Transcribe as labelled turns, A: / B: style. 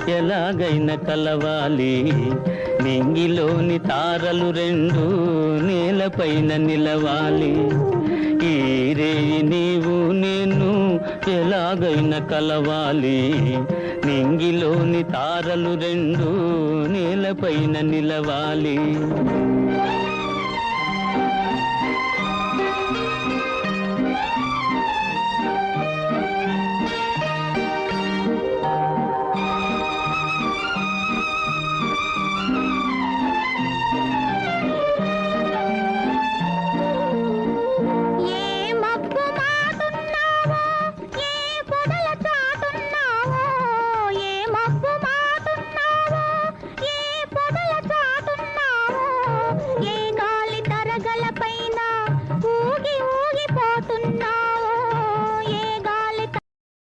A: ఎలాగైనా కలవాలి. నింగిలోని తారలు రెండు నేలపైన నిలవాలి. ఈ రేయి నీవు నేను ఎలాగైనా కలవాలి. నింగిలోని తారలు రెండు నేలపైన నిలవాలి.